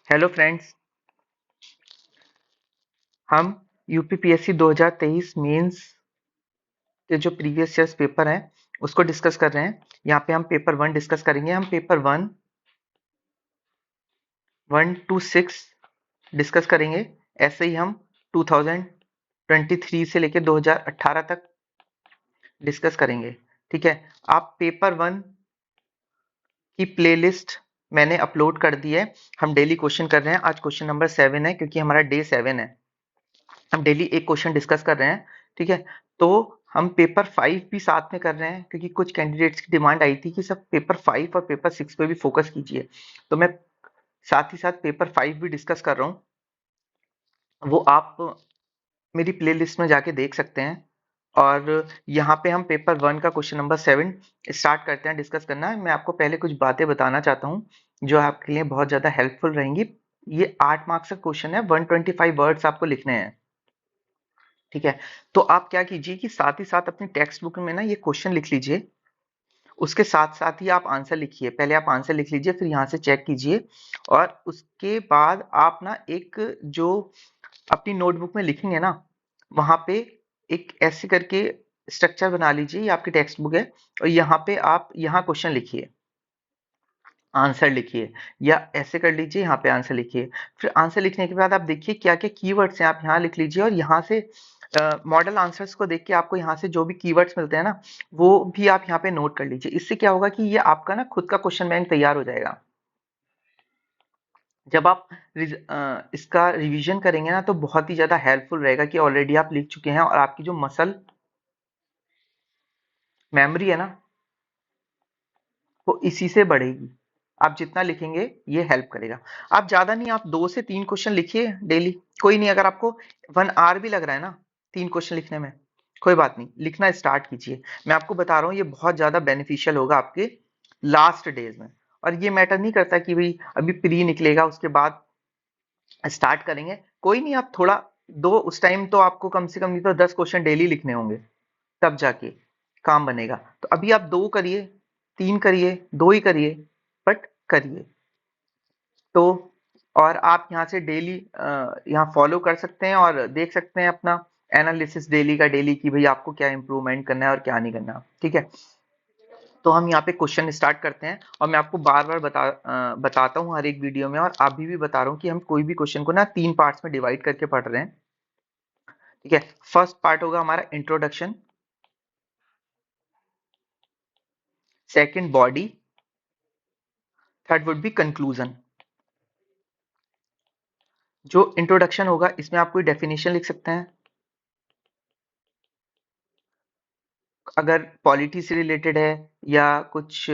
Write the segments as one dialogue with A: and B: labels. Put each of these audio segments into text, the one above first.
A: Hello friends. हम UPPSC 2023 mains के जो प्रीवियस ईयर्स पेपर हैं उसको डिस्कस कर रहे हैं। यहाँ पे हम पेपर 1 डिस्कस करेंगे। हम पेपर 1 टू 6 डिस्कस करेंगे। ऐसे ही हम 2023 से लेकर 2018 तक डिस्कस करेंगे। ठीक है। आप पेपर 1 की प्लेलिस्ट मैंने अपलोड कर दी है। हम डेली क्वेश्चन कर रहे हैं। आज क्वेश्चन नंबर 7 है क्योंकि हमारा डे 7 है। हम डेली एक क्वेश्चन डिस्कस कर रहे हैं। ठीक है। तो हम पेपर 5 भी साथ में कर रहे हैं क्योंकि कुछ कैंडिडेट्स की डिमांड आई थी कि सब पेपर 5 और पेपर 6 पे भी फोकस कीजिए। तो मैं साथ ही साथ पेपर 5 भी डिस्कस कर रहा हूँ। वो आप मेरी प्लेलिस्ट में जाके देख सकते हैं। और यहाँ पे हम पेपर 1 का क्वेश्चन नंबर 7 स्टार्ट करते हैं डिस्कस करना। मैं आपको पहले कुछ बातें बताना चाहता हूँ जो आपके लिए बहुत ज़्यादा हेल्पफुल रहेंगी। ये 8 मार्क्स का क्वेश्चन है। 125 वर्ड्स आपको लिखने हैं। ठीक है। तो आप क्या कीजिए कि साथ ही साथ अपनी टेक्स्ट बुक में ना ये क्वेश्चन लिख लीजिए। उसके साथ साथ ही आप आंसर लिखिए। पहले आप आंसर लिख लीजिए, फिर यहाँ से चेक कीजिए। और उसके बाद आप ना एक जो अपनी नोटबुक में लिखेंगे ना, वहां पे एक ऐसे करके स्ट्रक्चर बना लीजिए। ये आपकी टेक्स्ट बुक है और यहाँ पे आप यहाँ क्वेश्चन लिखिए, आंसर लिखिए, या ऐसे कर लीजिए, यहाँ पे आंसर लिखिए। फिर आंसर लिखने के बाद आप देखिए क्या क्या कीवर्ड्स हैं, आप यहाँ लिख लीजिए। और यहाँ से मॉडल आंसर्स को देख के आपको यहाँ से जो भी कीवर्ड्स मिलते हैं ना, वो भी आप यहाँ पे नोट कर लीजिए। इससे क्या होगा कि ये आपका ना खुद का क्वेश्चन बैंक तैयार हो जाएगा। जब आप इसका रिवीजन करेंगे ना तो बहुत ही ज्यादा हेल्पफुल रहेगा कि ऑलरेडी आप लिख चुके हैं और आपकी जो मसल मेमोरी है ना, वो इसी से बढ़ेगी। आप जितना लिखेंगे ये हेल्प करेगा। आप ज्यादा नहीं, आप 2 से 3 क्वेश्चन लिखिए डेली। कोई नहीं, अगर आपको 1 आवर भी लग रहा है ना 3 क्वेश्चन लिखने में, कोई बात नहीं, लिखना स्टार्ट कीजिए। मैं आपको बता रहा हूँ ये बहुत ज्यादा बेनिफिशियल होगा आपके लास्ट डेज में। और ये मैटर नहीं करता कि भाई अभी प्री निकलेगा उसके बाद स्टार्ट करेंगे। कोई नहीं, आप थोड़ा दो, उस टाइम तो आपको कम से कम नहीं तो 10 क्वेश्चन डेली लिखने होंगे, तब जाके काम बनेगा। तो अभी आप 2 करिए, 3 करिए, 2 ही करिए, बट करिए। तो और आप यहाँ से डेली यहाँ फॉलो कर सकते हैं और देख सकते हैं अपना एनालिसिस डेली का, डेली की भाई आपको क्या इंप्रूवमेंट करना है और क्या नहीं करना। ठीक है। तो हम यहाँ पे क्वेश्चन स्टार्ट करते हैं और मैं आपको बार बार बताता हूँ हर एक वीडियो में, और अभी भी बता रहा हूँ कि हम कोई भी क्वेश्चन को ना 3 पार्ट्स में डिवाइड करके पढ़ रहे हैं। ठीक है। फर्स्ट पार्ट होगा हमारा introduction, second body, third would be conclusion. जो इंट्रोडक्शन होगा इसमें आप कोई डेफिनेशन लिख सकते हैं। अगर पॉलिटी से रिलेटेड है या कुछ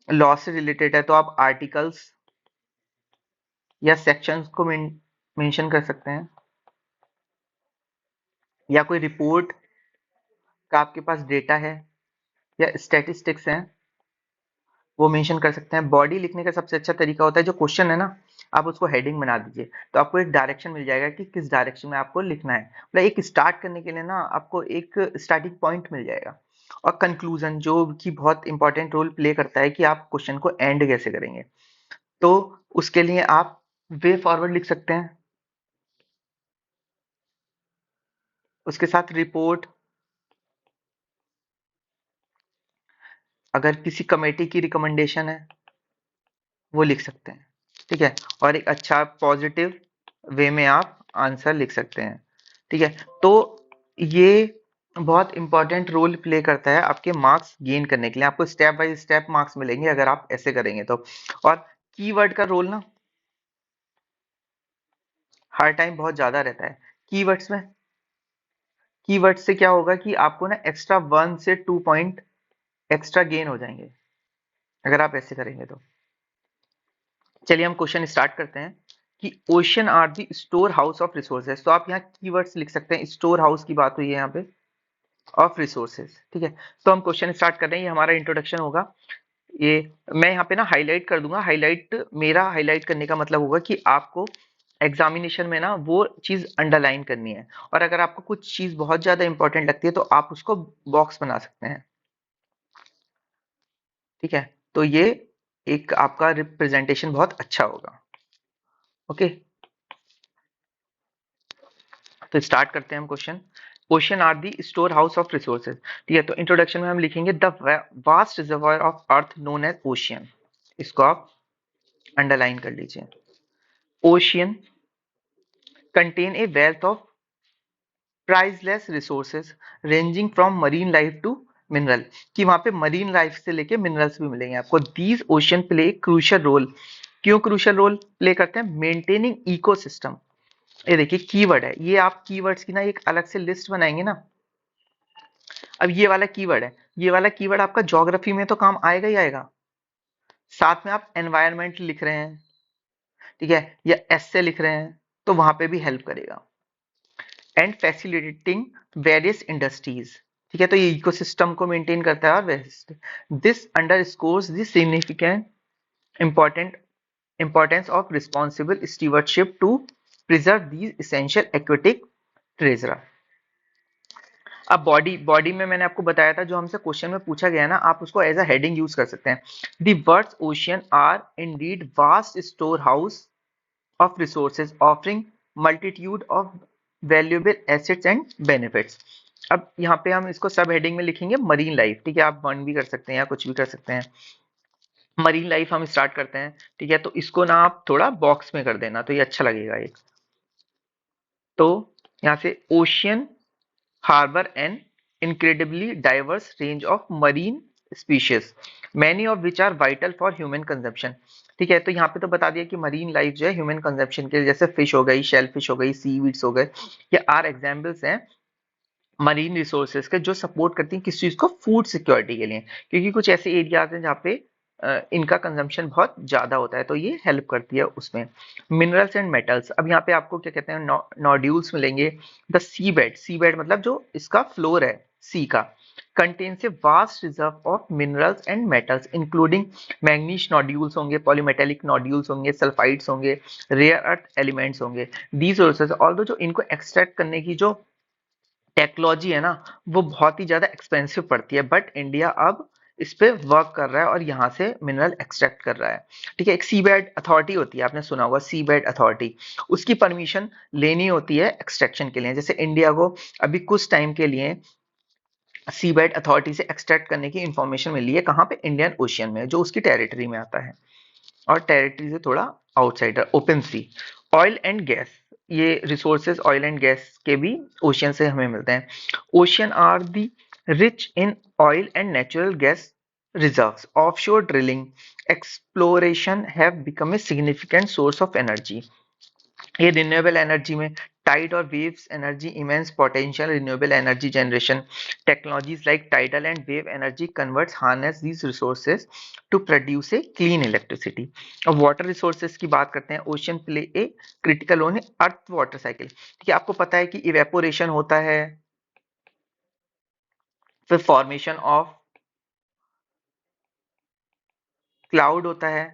A: लॉ से रिलेटेड है तो आप आर्टिकल्स या सेक्शंस को मेंशन कर सकते हैं। या कोई रिपोर्ट का आपके पास डेटा है या स्टैटिस्टिक्स हैं, वो मेंशन कर सकते हैं। बॉडी लिखने का सबसे अच्छा तरीका होता है, जो क्वेश्चन है ना आप उसको हेडिंग बना दीजिए, तो आपको एक डायरेक्शन मिल जाएगा कि किस डायरेक्शन में आपको लिखना है। मतलब एक स्टार्ट करने के लिए ना आपको एक स्टार्टिंग पॉइंट मिल जाएगा। और कंक्लूजन जो कि बहुत इंपॉर्टेंट रोल प्ले करता है कि आप क्वेश्चन को एंड कैसे करेंगे, तो उसके लिए आप वे फॉरवर्ड लिख सकते हैं। उसके साथ रिपोर्ट, अगर किसी कमेटी की रिकमेंडेशन है वो लिख सकते हैं। ठीक है। और एक अच्छा पॉजिटिव वे में आप आंसर लिख सकते हैं। ठीक है। तो ये बहुत इंपॉर्टेंट रोल प्ले करता है आपके मार्क्स गेन करने के लिए। आपको स्टेप बाय स्टेप मार्क्स मिलेंगे अगर आप ऐसे करेंगे तो। और कीवर्ड का रोल ना हर टाइम बहुत ज्यादा रहता है कीवर्ड्स में। कीवर्ड से क्या होगा कि आपको ना एक्स्ट्रा 1 से 2 पॉइंट एक्स्ट्रा गेन हो जाएंगे अगर आप ऐसे करेंगे तो। चलिए हम क्वेश्चन स्टार्ट करते हैं कि ocean are the storehouse of resources. तो आप यहाँ कीवर्ड्स लिख सकते हैं। स्टोर हाउस की बात हुई है यहाँ पे, ऑफ रिसोर्सेज। ठीक है। तो हम क्वेश्चन स्टार्ट कर रहे हैं। ये हमारा इंट्रोडक्शन होगा। ये मैं यहाँ पे ना हाईलाइट कर दूंगा। हाईलाइट, मेरा हाईलाइट करने का मतलब होगा कि आपको एग्जामिनेशन में ना वो चीज अंडरलाइन करनी है। और अगर आपको कुछ चीज बहुत ज्यादा इंपॉर्टेंट लगती है तो आप उसको बॉक्स बना सकते हैं। ठीक है। तो ये एक आपका रिप्रेजेंटेशन बहुत अच्छा होगा। ओके, तो स्टार्ट करते हैं हम question. Ocean are the storehouse of resources. ठीक है, तो इंट्रोडक्शन में हम लिखेंगे the vast reservoir of earth known as ocean. इसको आप अंडरलाइन कर लीजिए। Ocean contain a wealth of priceless resources ranging from marine life to mineral, कि वहां पे मरीन लाइफ से लेके मिनरल्स भी मिलेंगे आपको। These ocean play crucial role. क्यों क्रूशियल रोल प्ले करते हैं? Maintaining ecosystem. ये देखिए कीवर्ड है, ये आप कीवर्ड्स की ना एक अलग से लिस्ट बनाएंगे ना। अब ये वाला कीवर्ड है, ये वाला कीवर्ड आपका ज्योग्राफी में तो काम आएगा ही आएगा। साथ में आप एनवायरमेंट लिख रहे हैं, ठीक है, या एसे लिख रहे हैं, तो वहां पे भी हेल्प करेगा। And facilitating various industries. ठीक है, तो ये इकोसिस्टम को मेंटेन करता है। और this underscores the significant important importance of responsible stewardship to preserve these essential aquatic treasure. अब बॉडी बॉडी में मैंने आपको बताया था, जो हमसे क्वेश्चन में पूछा गया ना, आप उसको एज अ हेडिंग यूज कर सकते हैं। The words ocean are indeed vast storehouse of resources offering multitude of valuable assets and benefits. अब यहाँ पे हम इसको सब हेडिंग में लिखेंगे मरीन लाइफ। ठीक है, आप वन भी कर सकते हैं या कुछ भी कर सकते हैं। मरीन लाइफ हम स्टार्ट करते हैं। ठीक है, तो इसको ना आप थोड़ा बॉक्स में कर देना, तो ये अच्छा लगेगा एक। तो यहाँ से ocean harbor an incredibly diverse range of marine species, many of which are vital for human consumption। ठीक है, तो यहाँ पे तो बता दिया कि मरीन लाइफ जो है ह्यूमन कंजम्पशन के लिए, जैसे फिश हो गई, शेल फिश हो गई, सीवीड्स हो गए, ये आर एग्जाम्पल्स हैं मरीन रिसोर्सेज के, जो सपोर्ट करती हैं किस चीज को? फूड सिक्योरिटी के लिए। क्योंकि कुछ ऐसे एरियाज हैं जहाँ पे इनका कंजम्पशन बहुत ज्यादा होता है, तो ये हेल्प करती है उसमें। मिनरल्स एंड मेटल्स, अब यहाँ पे आपको क्या कहते हैं? नोड्यूल्स मिलेंगे। The sea bed, sea bed मतलब जो इसका फ्लोर है सी का, contains a vast reserve of minerals and metals including manganese nodules होंगे, पॉलीमेटेलिक नोड्यूल्स होंगे, सल्फाइड्स होंगे, रेयर अर्थ एलिमेंट्स होंगे। दीज सोर्सेज ऑल्दो जो इनको एक्सट्रैक्ट करने की जो टेक्नोलॉजी है ना, वो बहुत ही ज्यादा एक्सपेंसिव पड़ती है, बट इंडिया अब इस पे वर्क कर रहा है और यहाँ से मिनरल एक्सट्रैक्ट कर रहा है। ठीक है, एक सीबेड अथॉरिटी होती है, आपने सुना होगा सीबेड अथॉरिटी, उसकी परमिशन लेनी होती है एक्सट्रैक्शन के लिए। जैसे इंडिया को अभी कुछ टाइम के लिए सीबेड अथॉरिटी से एक्सट्रैक्ट करने की इंफॉर्मेशन मिली है, कहाँ पे? इंडियन ओशियन में, जो उसकी टेरिटरी में आता है, और टेरिटरी से थोड़ा outsider, open sea. Oil and gas, ये रिसोर्सेज ऑयल एंड गैस के भी ओशियन से हमें मिलते हैं। Ocean are the rich in oil and natural gas reserves. Offshore drilling exploration have become a significant source of energy. ये renewable energy में tide और waves energy, immense potential renewable energy generation technologies like tidal and wave energy converts harness these resources to produce a clean electricity. अब water resources की बात करते हैं। Ocean play a critical role in earth water cycle. ठीक है, आपको पता है कि इवेपोरेशन होता है, फिर फॉर्मेशन ऑफ क्लाउड होता है,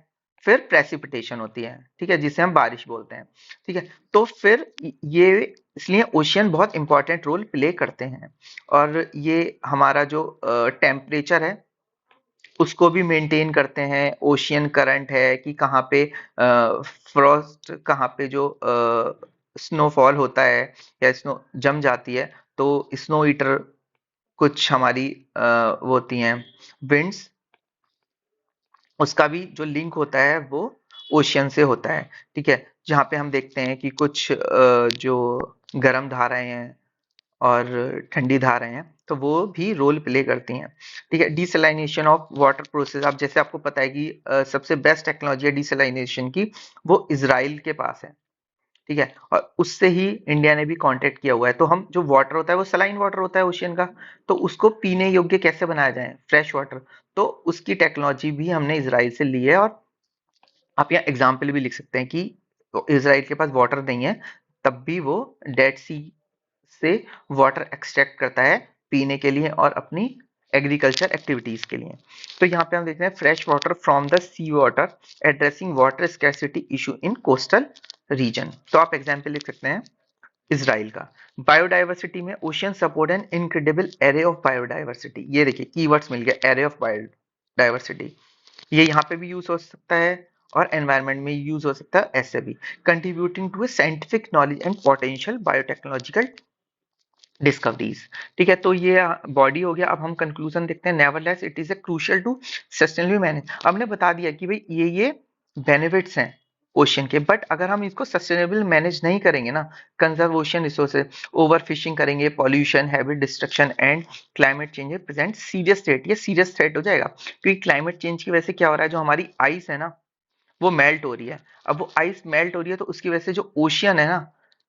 A: फिर प्रेसिपिटेशन होती है, ठीक है, जिसे हम बारिश बोलते हैं। ठीक है, तो फिर ये इसलिए ओशियन बहुत इंपॉर्टेंट रोल प्ले करते हैं, और ये हमारा जो टेम्परेचर है उसको भी मेंटेन करते हैं। ओशियन करंट है कि कहाँ पे फ्रॉस्ट, कहाँ पे जो स्नोफॉल होता है या स्नो जम जाती है, तो स्नो ईटर कुछ हमारी वो होती हैं विंड्स, उसका भी जो लिंक होता है वो ओशियन से होता है। ठीक है, जहाँ पे हम देखते हैं कि कुछ जो गर्म धाराएं हैं और ठंडी धाराएं हैं, तो वो भी रोल प्ले करती हैं। ठीक है, डिसलाइनेशन ऑफ वाटर प्रोसेस, अब जैसे आपको पता है कि सबसे बेस्ट टेक्नोलॉजी है डिसलाइनेशन की, वो इजराइल के पास है। ठीक है, और उससे ही इंडिया ने भी कांटेक्ट किया हुआ है। तो हम जो वाटर होता है वो सलाइन वाटर होता है ओशियन का, तो उसको पीने योग्य कैसे बनाया जाए? फ्रेश वाटर, तो उसकी टेक्नोलॉजी भी हमने इसराइल से ली है। और आप यहाँ एग्जाम्पल भी लिख सकते हैं कि इसराइल के पास वाटर नहीं है, तब भी वो डेड सी से वाटर एक्सट्रैक्ट करता है पीने के लिए और अपनी एग्रीकल्चर एक्टिविटीज के लिए। तो यहाँ पे हम देखते हैं fresh water from the sea water addressing water scarcity issue in coastal region. तो आप एग्जाम्पल लिख सकते हैं इसराइल का। बायोडाइवर्सिटी में ocean support an incredible array of biodiversity. ये देखिए कीवर्ड्स मिल गए, एरे ऑफ बायोडाइवर्सिटी, ये यहाँ पे भी यूज हो सकता है और एनवायरनमेंट में यूज हो सकता है ऐसे भी। Contributing to a scientific knowledge and potential biotechnological discoveries. ठीक है, तो ये बॉडी हो गया। अब हम कंक्लूजन देखते हैं। Nevertheless it is a crucial to sustainable manage. हमने बता दिया कि भाई ये बेनिफिट्स हैं ओशियन के, बट अगर हम इसको सस्टेनेबल मैनेज नहीं करेंगे ना, conserve ocean resources, over fishing करेंगे, pollution, habitat destruction and climate change present serious threat, ये सीरियस थ्रेट हो जाएगा। क्योंकि क्लाइमेट चेंज की वजह से क्या हो रहा है, जो हमारी आइस है ना वो मेल्ट हो रही है। अब वो आइस मेल्ट हो रही है तो उसकी वजह से जो ओशियन है ना,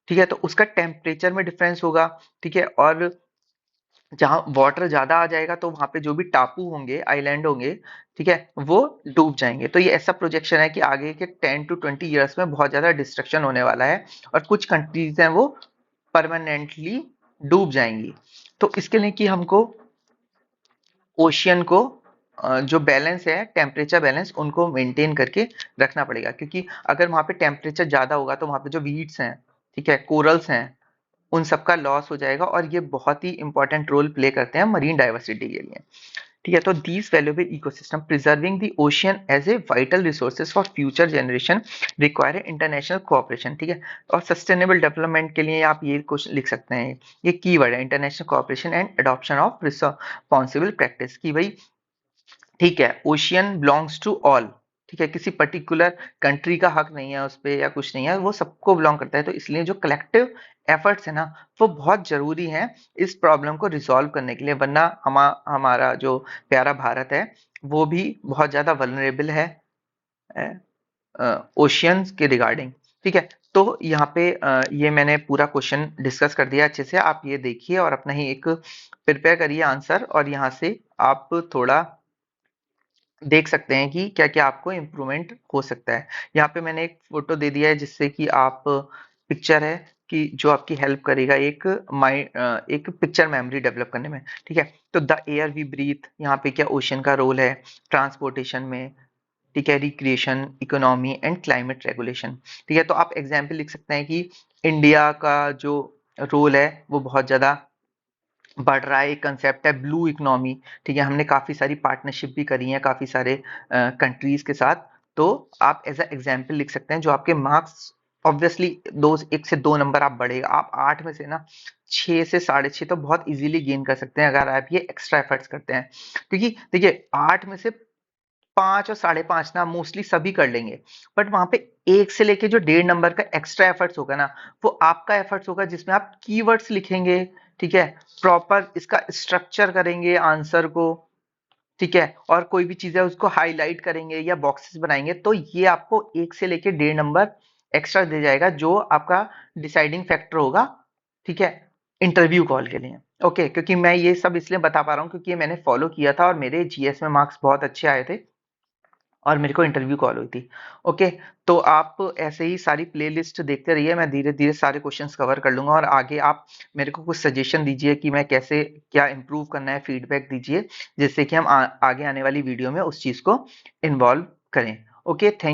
A: ठीक है, तो उसका टेम्परेचर में डिफरेंस होगा। ठीक है, और जहां वाटर ज्यादा आ जाएगा तो वहां पे जो भी टापू होंगे, आइलैंड होंगे, ठीक है, वो डूब जाएंगे। तो ये ऐसा प्रोजेक्शन है कि आगे के 10 to 20 ईयर्स में बहुत ज्यादा डिस्ट्रक्शन होने वाला है और कुछ कंट्रीज हैं वो परमानेंटली डूब जाएंगी। तो इसके लिए कि हमको ओशियन को जो बैलेंस है, टेम्परेचर बैलेंस, उनको मेंटेन करके रखना पड़ेगा। क्योंकि अगर वहां पे टेम्परेचर ज्यादा होगा तो वहां पे जो वीड्स हैं, ठीक है, कोरल्स हैं, उन सबका लॉस हो जाएगा और ये बहुत ही इंपॉर्टेंट रोल प्ले करते हैं मरीन डाइवर्सिटी के लिए। ठीक है, तो these valuable ecosystem preserving the ocean as a vital resources for future generation require international cooperation. ठीक है, और सस्टेनेबल डेवलपमेंट के लिए आप ये क्वेश्चन लिख सकते हैं, ये कीवर्ड है international cooperation and adoption of responsible practice. की भाई ठीक है, ओशियन बिलोंग्स टू ऑल। ठीक है, किसी पर्टिकुलर कंट्री का हक नहीं है उस पे या कुछ नहीं है, वो सबको बिलोंग करता है। तो इसलिए जो कलेक्टिव एफर्ट्स है ना, वो बहुत जरूरी है इस प्रॉब्लम को रिजॉल्व करने के लिए, वरना हमारा जो प्यारा भारत है वो भी बहुत ज्यादा वल्नरेबल है ओशियंस के रिगार्डिंग। ठीक है, तो यहाँ पे ये मैंने पूरा क्वेश्चन डिस्कस कर दिया अच्छे से। आप ये देखिए और अपना ही एक प्रिपेयर करिए आंसर, और यहाँ से आप थोड़ा देख सकते हैं कि क्या क्या आपको इम्प्रूवमेंट हो सकता है। यहाँ पे मैंने एक फोटो दे दिया है जिससे कि आप, पिक्चर है कि जो आपकी हेल्प करेगा एक एक पिक्चर मेमोरी डेवलप करने में। ठीक है, तो द एयर वी ब्रीथ, यहाँ पे क्या ओशन का रोल है ट्रांसपोर्टेशन में, ठीक है, recreation, economy and climate regulation. ठीक है, तो आप एग्जाम्पल लिख सकते हैं कि इंडिया का जो रोल है वो बहुत ज्यादा बढ़ रहा है। एक कंसेप्ट है ब्लू इकोनॉमी। ठीक है, हमने काफी सारी पार्टनरशिप भी करी है काफी सारे कंट्रीज के साथ। तो आप एज अ एग्जाम्पल लिख सकते हैं, जो आपके मार्क्स ऑब्वियसली दो, 1 से 2 नंबर आप बढ़ेगा। आप 8 में से ना 6 से 6.5 तो बहुत इजीली गेन कर सकते हैं अगर आप ये एक्स्ट्रा एफर्ट्स करते हैं। क्योंकि देखिए 8 में से 5 और 5.5 ना मोस्टली सभी कर लेंगे, बट वहां पे 1 से लेके जो 1.5 नंबर का एक्स्ट्रा एफर्ट्स होगा ना, वो आपका एफर्ट्स होगा जिसमें आप कीवर्ड्स लिखेंगे। ठीक है, प्रॉपर इसका स्ट्रक्चर करेंगे आंसर को। ठीक है, और कोई भी चीज है उसको हाईलाइट करेंगे या बॉक्सेस बनाएंगे, तो ये आपको 1 से लेके 1.5 नंबर एक्स्ट्रा दे जाएगा, जो आपका डिसाइडिंग फैक्टर होगा। ठीक है, इंटरव्यू कॉल के लिए। ओके, क्योंकि मैं ये सब इसलिए बता पा रहा हूँ क्योंकि ये मैंने फॉलो किया था और मेरे जीएस में मार्क्स बहुत अच्छे आए थे और मेरे को इंटरव्यू कॉल हुई थी। ओके, तो आप ऐसे ही सारी प्लेलिस्ट देखते रहिए, मैं धीरे धीरे सारे क्वेश्चंस कवर कर लूंगा। और आगे आप मेरे को कुछ सजेशन दीजिए कि मैं कैसे क्या इंप्रूव करना है, फीडबैक दीजिए जिससे कि हम आगे आने वाली वीडियो में उस चीज को इन्वॉल्व करें। Okay, thank